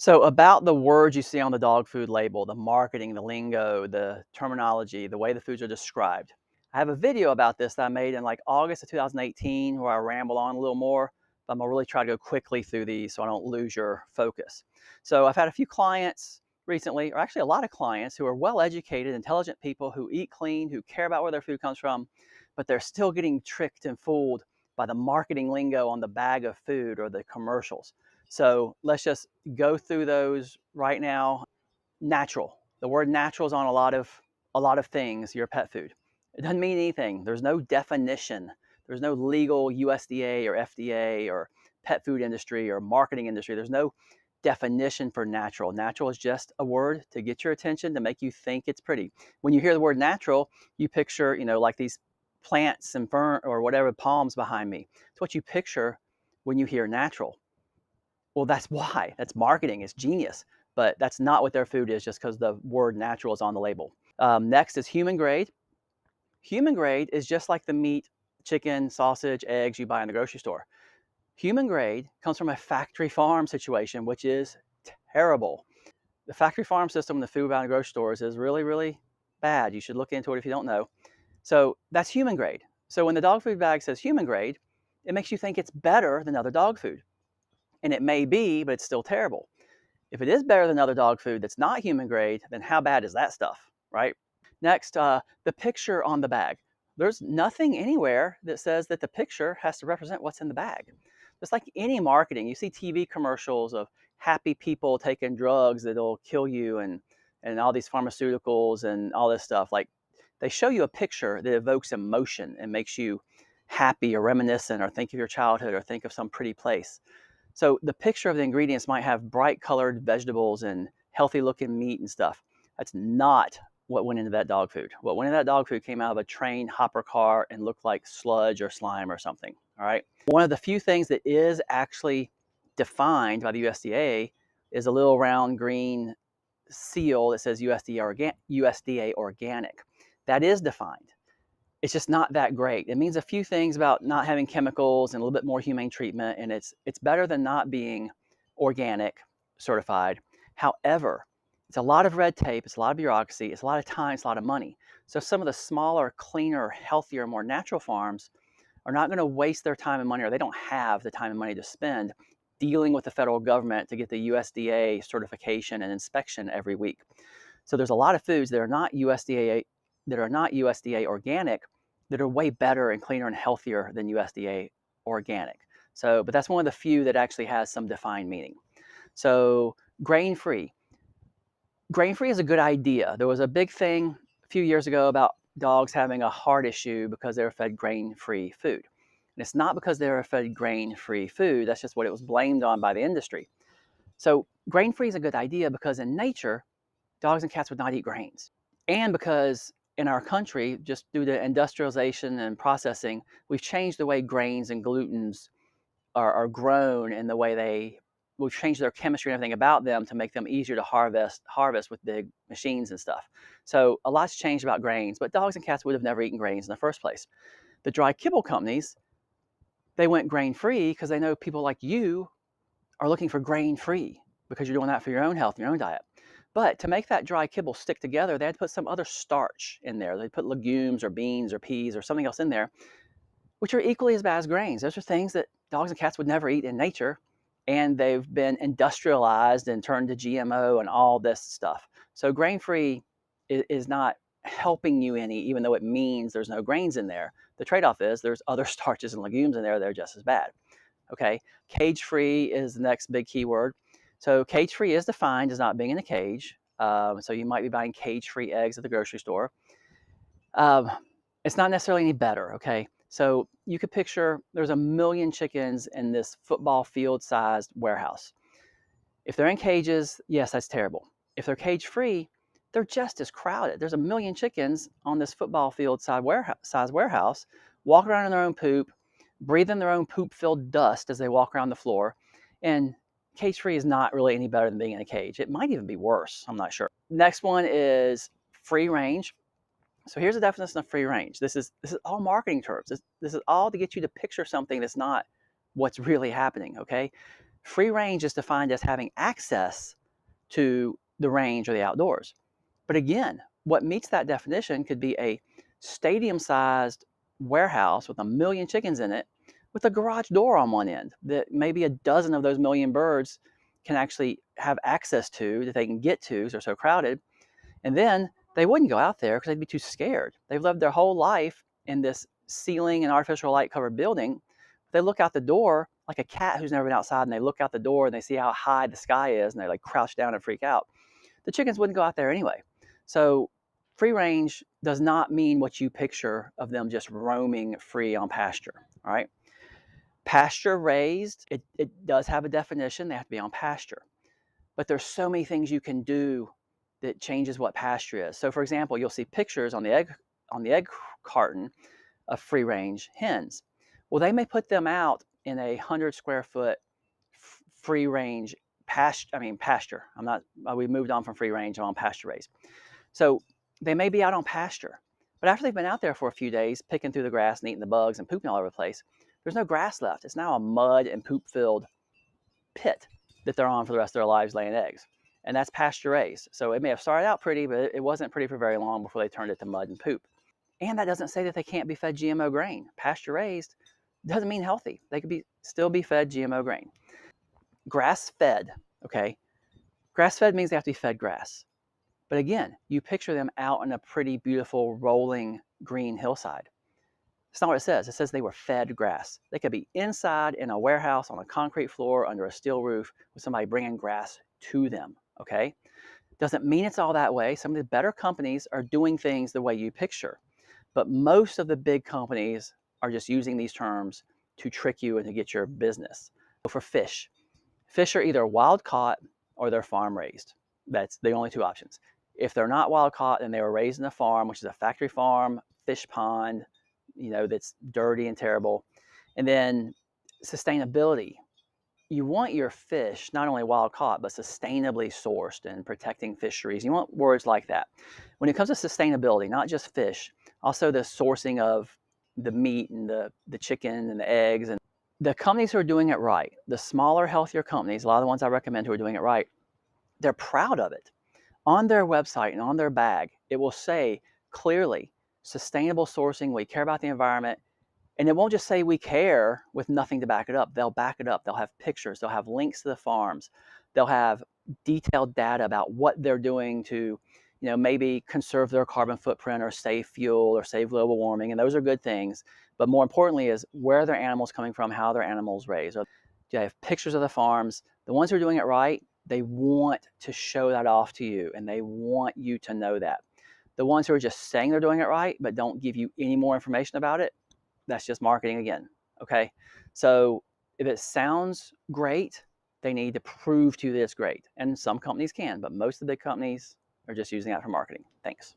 So about the words you see on the dog food label, the marketing, the lingo, the terminology, the way the foods are described. I have a video about this that I made in like August of 2018 where I ramble on a little more, but I'm gonna really try to go quickly through these so I don't lose your focus. So I've had a few clients recently, or actually a lot of clients who are well-educated, intelligent people who eat clean, who care about where their food comes from, but they're still getting tricked and fooled by the marketing lingo on the bag of food or the commercials. So let's just go through those right now. Natural. The word natural is on a lot of things, your pet food. It doesn't mean anything. There's no definition. There's no legal USDA or FDA or pet food industry or marketing industry. There's no definition for natural. Natural is just a word to get your attention, to make you think it's pretty. When you hear the word natural, you picture, like these plants and fern or whatever, palms behind me. It's what you picture when you hear natural. Well, that's why. That's marketing. It's genius. But that's not what their food is just because the word natural is on the label. Next is human grade. Human grade is just like the meat, chicken, sausage, eggs you buy in the grocery store. Human grade comes from a factory farm situation, which is terrible. The factory farm system in the food buying in the grocery stores is really, really bad. You should look into it if you don't know. So that's human grade. So when the dog food bag says human grade, it makes you think it's better than other dog food. And it may be, but it's still terrible. If it is better than other dog food that's not human grade, then how bad is that stuff, right? Next, the picture on the bag. There's nothing anywhere that says that the picture has to represent what's in the bag. Just like any marketing, you see TV commercials of happy people taking drugs that'll kill you and all these pharmaceuticals and all this stuff. Like they show you a picture that evokes emotion and makes you happy or reminiscent or think of your childhood or think of some pretty place. So the picture of the ingredients might have bright colored vegetables and healthy looking meat and stuff. That's not what went into that dog food. What went into that dog food came out of a train hopper car and looked like sludge or slime or something. All right. One of the few things that is actually defined by the USDA is a little round green seal that says USDA organic. That is defined. It's just not that great. It means a few things about not having chemicals and a little bit more humane treatment, and it's better than not being organic certified. However, it's a lot of red tape, it's a lot of bureaucracy, it's a lot of time, it's a lot of money. So some of the smaller, cleaner, healthier, more natural farms are not going to waste their time and money, or they don't have the time and money to spend dealing with the federal government to get the USDA certification and inspection every week. So there's a lot of foods that are not USDA organic that are way better and cleaner and healthier than USDA organic. So, but that's one of the few that actually has some defined meaning. So grain-free. Grain-free is a good idea. There was a big thing a few years ago about dogs having a heart issue because they were fed grain-free food. And it's not because they were fed grain-free food. That's just what it was blamed on by the industry. So grain-free is a good idea because in nature, dogs and cats would not eat grains. And because in our country, just due to industrialization and processing, we've changed the way grains and glutens are grown and the way we've changed their chemistry and everything about them to make them easier to harvest with big machines and stuff. So a lot's changed about grains, but dogs and cats would have never eaten grains in the first place. The dry kibble companies, they went grain-free because they know people like you are looking for grain-free because you're doing that for your own health, your own diet. But to make that dry kibble stick together, they had to put some other starch in there. They put legumes or beans or peas or something else in there, which are equally as bad as grains. Those are things that dogs and cats would never eat in nature, and they've been industrialized and turned to GMO and all this stuff. So grain-free is not helping you any, even though it means there's no grains in there. The trade-off is there's other starches and legumes in there that are just as bad. Okay, cage-free is the next big keyword. So cage-free is defined as not being in a cage. So you might be buying cage-free eggs at the grocery store. It's not necessarily any better, okay? So you could picture there's 1 million chickens in this football field-sized warehouse. If they're in cages, yes, that's terrible. If they're cage-free, they're just as crowded. There's 1 million chickens on this football field-sized warehouse, walk around in their own poop, breathe in their own poop-filled dust as they walk around the floor, and cage-free is not really any better than being in a cage. It might even be worse. I'm not sure. Next one is free range. So here's the definition of free range. This is all marketing terms. This is all to get you to picture something that's not what's really happening, okay? Free range is defined as having access to the range or the outdoors. But again, what meets that definition could be a stadium-sized warehouse with 1,000,000 chickens in it with a garage door on one end that maybe a dozen of those million birds can actually have access to, that they can get to because they're so crowded. And then they wouldn't go out there because they'd be too scared. They've lived their whole life in this ceiling and artificial light covered building. They look out the door like a cat who's never been outside, and they look out the door and they see how high the sky is, and they like crouch down and freak out. The chickens wouldn't go out there anyway. So free range does not mean what you picture of them just roaming free on pasture. All right. Pasture raised, it does have a definition. They have to be on pasture. But there's so many things you can do that changes what pasture is. So for example, you'll see pictures on the egg carton of free range hens. Well, they may put them out in a 100 square foot free range pasture. We moved on from free range. I'm on pasture raised. So they may be out on pasture, but after they've been out there for a few days, picking through the grass and eating the bugs and pooping all over the place, there's no grass left. It's now a mud and poop filled pit that they're on for the rest of their lives laying eggs. And that's pasture raised. So it may have started out pretty, but it wasn't pretty for very long before they turned it to mud and poop. And that doesn't say that they can't be fed GMO grain. Pasture raised doesn't mean healthy. They could still be fed GMO grain. Grass fed, okay? Grass fed means they have to be fed grass. But again, you picture them out on a pretty beautiful rolling green hillside. It's not what it says. It says they were fed grass. They could be inside in a warehouse on a concrete floor under a steel roof with somebody bringing grass to them, okay? Doesn't mean it's all that way. Some of the better companies are doing things the way you picture. But most of the big companies are just using these terms to trick you and to get your business. So for fish are either wild caught or they're farm raised. That's the only two options. If they're not wild caught, then they were raised in a farm, which is a factory farm, fish pond, that's dirty and terrible. And then sustainability. You want your fish not only wild caught, but sustainably sourced and protecting fisheries. You want words like that. When it comes to sustainability, not just fish, also the sourcing of the meat and the chicken and the eggs. And the companies who are doing it right, the smaller, healthier companies, a lot of the ones I recommend who are doing it right, they're proud of it. On their website and on their bag, it will say clearly, sustainable sourcing, we care about the environment. And it won't just say we care with nothing to back it up. They'll back it up. They'll have pictures. They'll have links to the farms. They'll have detailed data about what they're doing to, maybe conserve their carbon footprint or save fuel or save global warming. And those are good things. But more importantly is where their animals coming from, how their animals raised. They have pictures of the farms. The ones who are doing it right, they want to show that off to you, and they want you to know that. The ones who are just saying they're doing it right, but don't give you any more information about it, that's just marketing again, okay? So if it sounds great, they need to prove to you that it's great. And some companies can, but most of the big companies are just using that for marketing. Thanks.